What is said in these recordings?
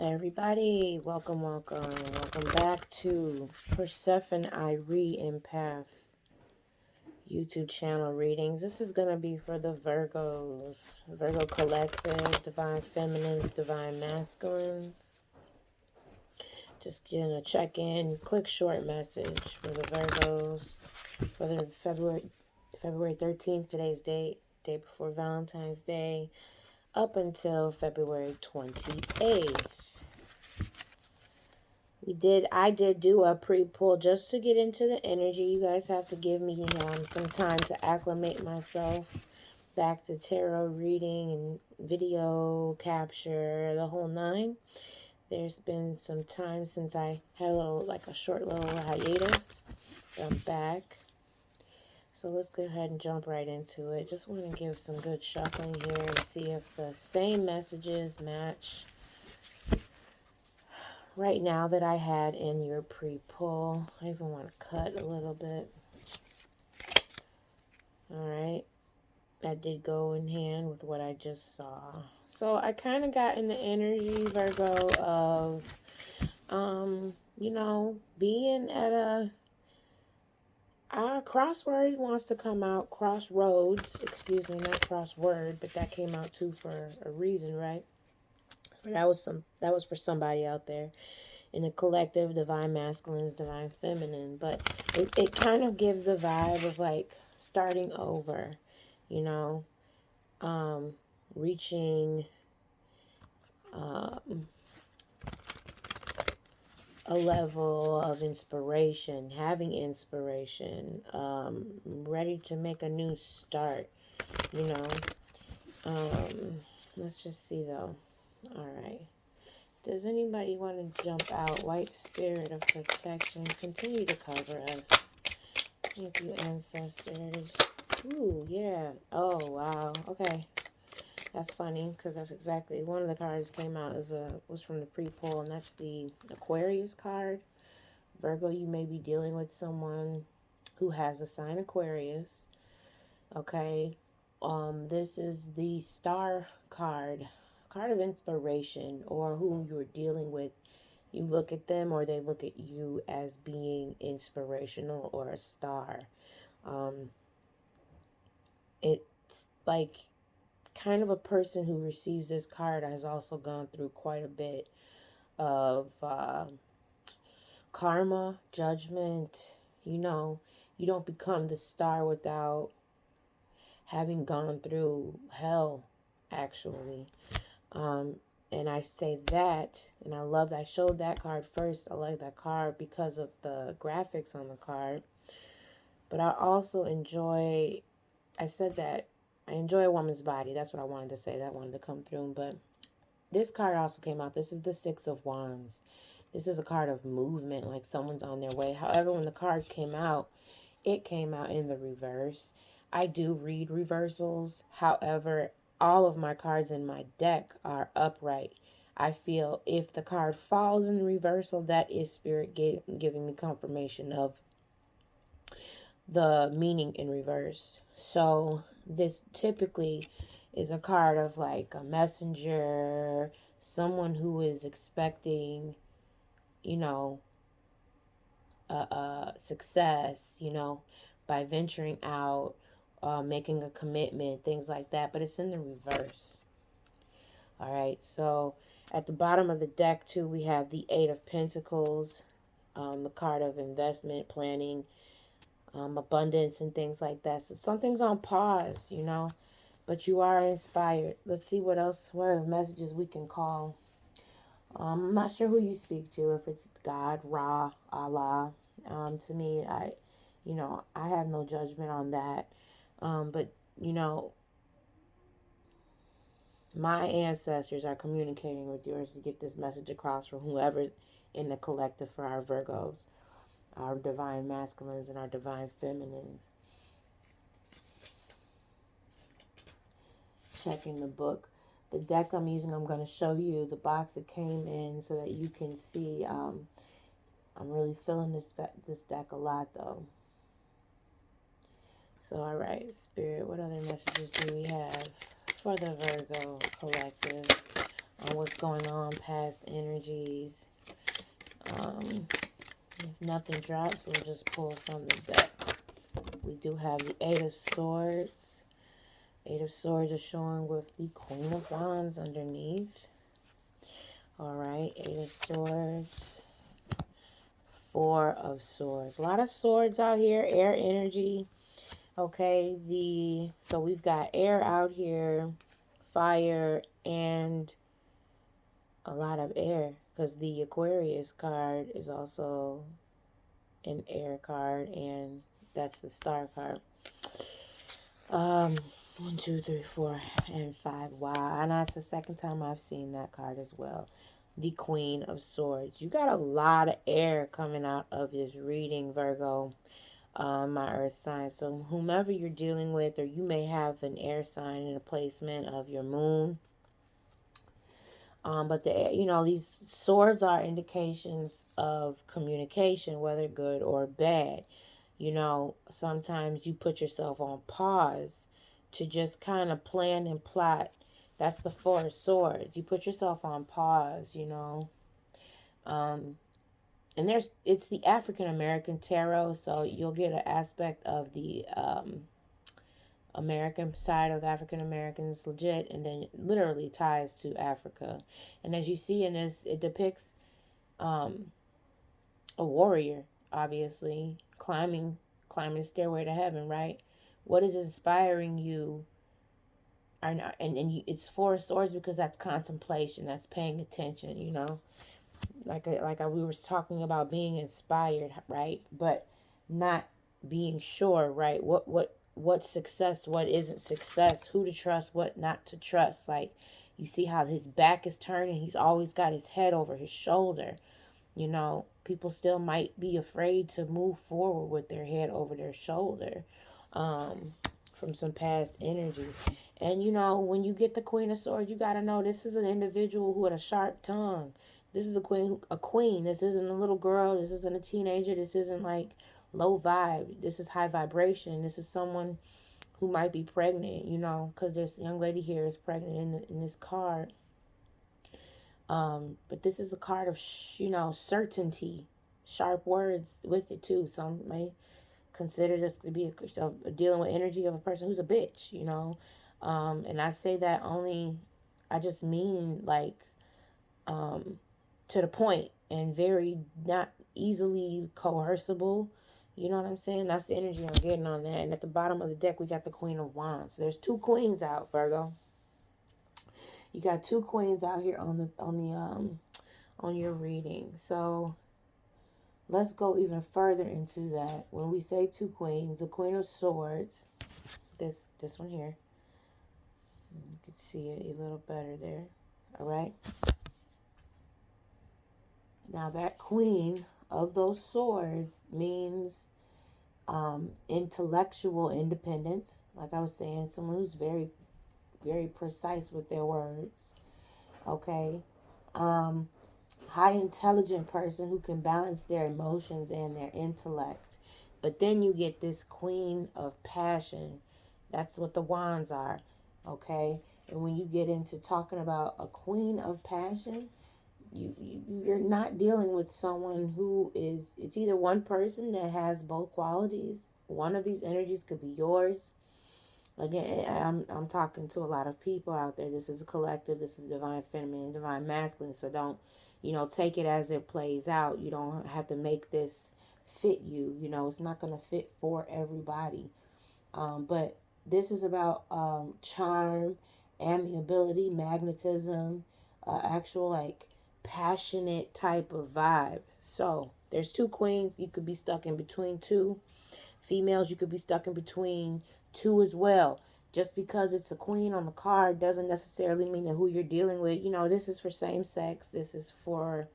Everybody, welcome back to Persephone Irie Empath YouTube channel readings. This is gonna be for the Virgos, Virgo Collective, Divine Feminines, Divine Masculines. Just gonna check in, quick short message for the Virgos for the February 13th, today's date, day before Valentine's Day, up until February 28th. I did do a pre-pull just to get into the energy. You guys have to give me some time to acclimate myself back to tarot reading and video capture, the whole nine. There's been some time since I had a short little hiatus. I'm back. So let's go ahead and jump right into it. Just want to give some good shuffling here and see if the same messages match right now that I had in your pre-pull. I even want to cut a little bit. Alright. That did go in hand with what I just saw. So I kind of got in the energy, Virgo, of, being at a crossword wants to come out. Crossroads, excuse me, not crossword, but that came out too for a reason, right? But that was for somebody out there in the collective, divine masculines, divine feminine. But it kind of gives the vibe of like starting over, reaching a level of inspiration, having inspiration, ready to make a new start, let's just see though. All right. Does anybody want to jump out? White spirit of protection, continue to cover us. Thank you, ancestors. Ooh, yeah. Oh, wow. Okay. That's funny, because that's exactly one of the cards came out was from the pre-pull, and that's the Aquarius card. Virgo, you may be dealing with someone who has a sign Aquarius. Okay. This is the Star card of inspiration, or who you're dealing with. You look at them or they look at you as being inspirational or a star. It's like kind of a person who receives this card has also gone through quite a bit of karma, judgment. You don't become the star without having gone through hell, actually. And I say that, and I love that. I showed that card first. I like that card because of the graphics on the card. But I also enjoy, I said that I enjoy a woman's body. That's what I wanted to say. That wanted to come through. But this card also came out. This is the Six of Wands. This is a card of movement, like someone's on their way. However, when the card came out, it came out in the reverse. I do read reversals. However, all of my cards in my deck are upright. I feel if the card falls in reversal, that is spirit giving me confirmation of the meaning in reverse. So this typically is a card of like a messenger, someone who is expecting, success, by venturing out, making a commitment, things like that. But it's in the reverse. All right, so at the bottom of the deck, too, we have the Eight of Pentacles, the card of investment, planning, abundance, and things like that. So something's on pause, but you are inspired. Let's see what other messages we can call. I'm not sure who you speak to, if it's God, Ra, Allah. To me, I have no judgment on that. But, my ancestors are communicating with yours to get this message across from whoever in the collective for our Virgos, our divine masculines, and our divine feminines. Checking the book. The deck I'm using, I'm going to show you the box it came in so that you can see. I'm really feeling this deck a lot, though. So, all right, Spirit, what other messages do we have for the Virgo collective? on what's going on, past energies. If nothing drops, we'll just pull from the deck. We do have the Eight of Swords. Eight of Swords is showing with the Queen of Wands underneath. Alright, Eight of Swords. Four of Swords. A lot of swords out here. Air energy. Okay, so we've got air out here, fire, and a lot of air. Because the Aquarius card is also an air card, and that's the star card. 1, 2, 3, 4, and 5. Wow, and that's the second time I've seen that card as well. The Queen of Swords. You got a lot of air coming out of this reading, Virgo, my earth sign. So whomever you're dealing with, or you may have an air sign in a placement of your moon. But these swords are indications of communication, whether good or bad. Sometimes you put yourself on pause to just kind of plan and plot. That's the Four of Swords. You put yourself on pause, and it's the African American tarot, so you'll get an aspect of the American side of African Americans legit, and then literally ties to Africa. And as you see in this, it depicts a warrior, obviously, climbing the stairway to heaven, right? What is inspiring you? It's Four of Swords because that's contemplation, that's paying attention, we were talking about being inspired, right? But not being sure, right? What's success, what isn't success, who to trust, what not to trust. Like, you see how his back is turning, he's always got his head over his shoulder. People still might be afraid to move forward with their head over their shoulder, from some past energy. And when you get the Queen of Swords, you got to know this is an individual who had a sharp tongue. This is a queen. This isn't a little girl. This isn't a teenager. This isn't like low vibe. This is high vibration. This is someone who might be pregnant, because this young lady here is pregnant in this card. But this is the card of, certainty, sharp words with it too. Some may consider this to be dealing with energy of a person who's a bitch, and I say that only, I just mean like, to the point and very not easily coercible. You know what I'm saying? That's the energy I'm getting on that. And at the bottom of the deck, we got the Queen of Wands. There's two queens out, Virgo. You got two queens out here on your reading. So let's go even further into that. When we say two queens, the Queen of Swords, this one here, you can see it a little better there. All right. Now that Queen of those swords means intellectual independence. Like I was saying, someone who's very, very precise with their words. Okay. High intelligent person who can balance their emotions and their intellect. But then you get this Queen of Passion. That's what the wands are. Okay. And when you get into talking about a Queen of Passion, you're not dealing with someone who is, it's either one person that has both qualities. One of these energies could be yours. Again, I'm talking to a lot of people out there. This is a collective. This is divine feminine and divine masculine. So don't, take it as it plays out. You don't have to make this fit you. It's not going to fit for everybody. But this is about charm, amiability, magnetism, actual like passionate type of vibe. So there's two queens. You could be stuck in between two. Females, you could be stuck in between two as well. Just because it's a queen on the card doesn't necessarily mean that who you're dealing with, this is for same sex. This is for,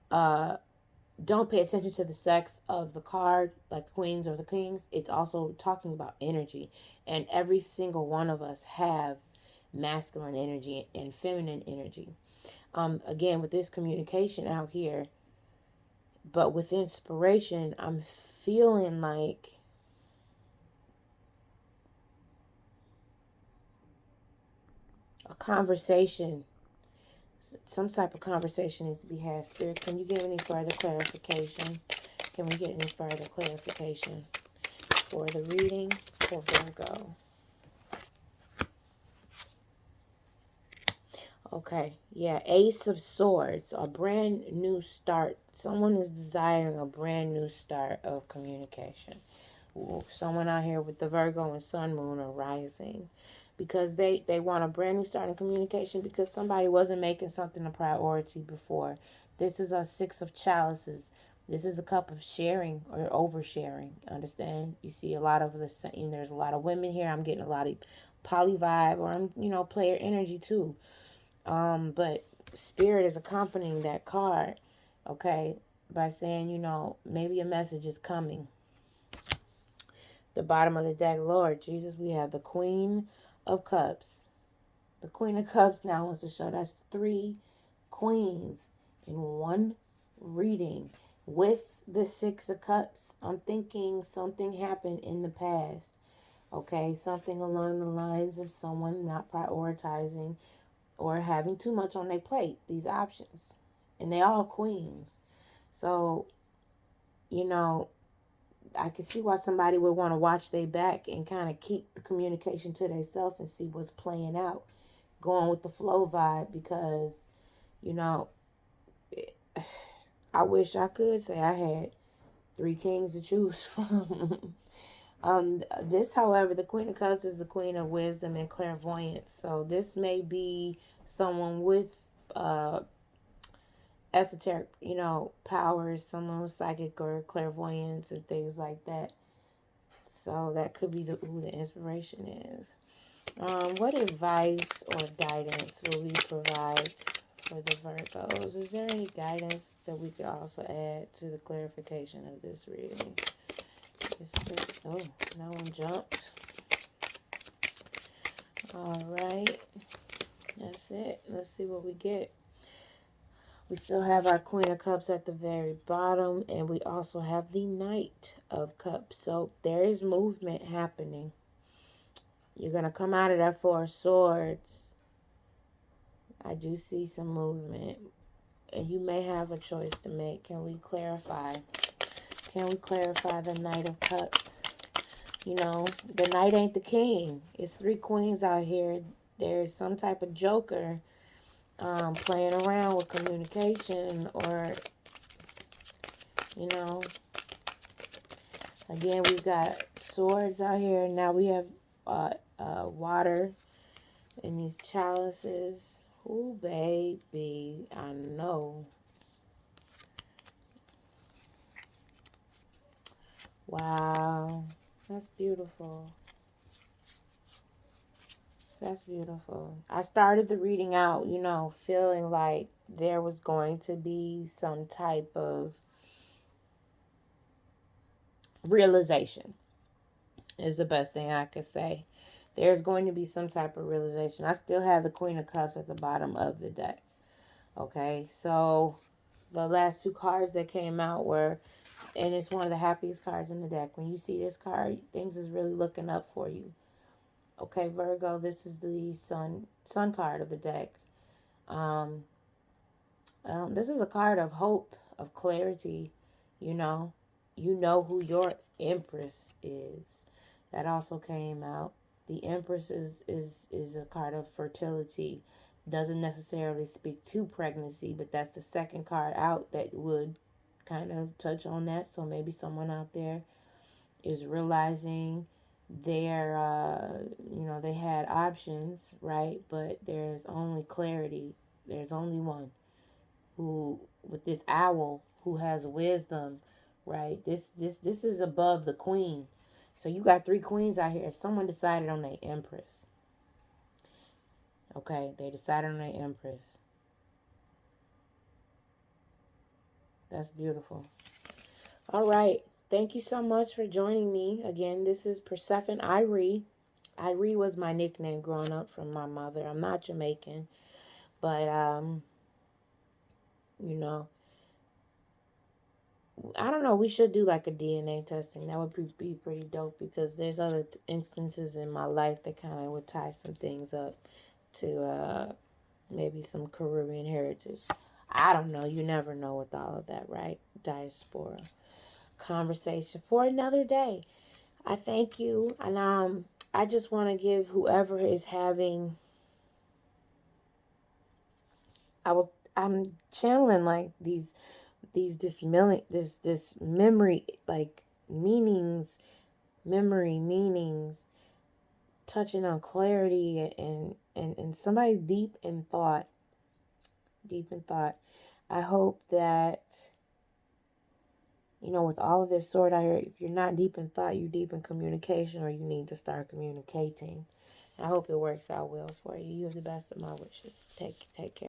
don't pay attention to the sex of the card, like the queens or the kings. It's also talking about energy. And every single one of us have masculine energy and feminine energy. Again, with this communication out here, but with inspiration, I'm feeling like a conversation, some type of conversation needs to be had. Spirit, can you give any further clarification? Can we get any further clarification for the reading for Virgo? Okay, yeah, Ace of Swords, a brand new start. Someone is desiring a brand new start of communication. Ooh, someone out here with the Virgo and Sun, Moon are rising because they want a brand new start in communication because somebody wasn't making something a priority before. This is a Six of Chalices. This is the cup of sharing or oversharing. Understand? You see a lot of the, there's a lot of women here. I'm getting a lot of poly vibe, or I'm, player energy too. But Spirit is accompanying that card, okay, by saying, maybe a message is coming. The bottom of the deck, Lord Jesus, we have the Queen of Cups. The Queen of Cups now wants to show that's 3 queens in one reading. With the Six of Cups, I'm thinking something happened in the past, okay? Something along the lines of someone not prioritizing or having too much on their plate, these options. And they all queens. So, I can see why somebody would want to watch their back and kind of keep the communication to themselves and see what's playing out. Going with the flow vibe because, you know, I wish I could say I had 3 kings to choose from. This, however, the Queen of Cups is the Queen of Wisdom and Clairvoyance. So this may be someone with esoteric, powers, someone with psychic or clairvoyance and things like that. So that could be who the inspiration is. What advice or guidance will we provide for the Virgos? Is there any guidance that we could also add to the clarification of this reading? Oh, no one jumped. All right. That's it. Let's see what we get. We still have our Queen of Cups at the very bottom, and we also have the Knight of Cups. So there is movement happening. You're going to come out of that 4 of Swords. I do see some movement, and you may have a choice to make. Can we clarify? Can we clarify the Knight of Cups? The Knight ain't the king. It's 3 queens out here. There's some type of joker playing around with communication, or, again, we've got swords out here. Now we have water in these chalices. Ooh, baby, I know. Wow, that's beautiful. That's beautiful. I started the reading out, feeling like there was going to be some type of realization, is the best thing I could say. There's going to be some type of realization. I still have the Queen of Cups at the bottom of the deck. Okay, so the last 2 cards that came out were, and it's one of the happiest cards in the deck. When you see this card, things is really looking up for you. Okay, Virgo, this is the sun card of the deck. This is a card of hope, of clarity. You know who your Empress is. That also came out. The Empress is a card of fertility. Doesn't necessarily speak to pregnancy, but that's the second card out that would kind of touch on that. So maybe someone out there is realizing they're they had options, right? But there's only clarity. There's only one who, with this owl, who has wisdom, right? This is above the queen. So you got 3 queens out here. Someone decided on their Empress. Okay, they decided on their Empress. That's beautiful. All right. Thank you so much for joining me. Again, this is Persephone Irie. Irie was my nickname growing up from my mother. I'm not Jamaican, but I don't know. We should do like a DNA testing. That would be pretty dope because there's other instances in my life that kind of would tie some things up. to maybe some Caribbean heritage. I don't know. You never know with all of that, right? Diaspora conversation for another day. I thank you, and I just want to give whoever is having. I'm channeling like this memory, like memory meanings, touching on clarity, and somebody's deep in thought. I hope that, with all of this sort out here, if you're not deep in thought, you're deep in communication, or you need to start communicating. I hope it works out well for you. You have the best of my wishes. Take care.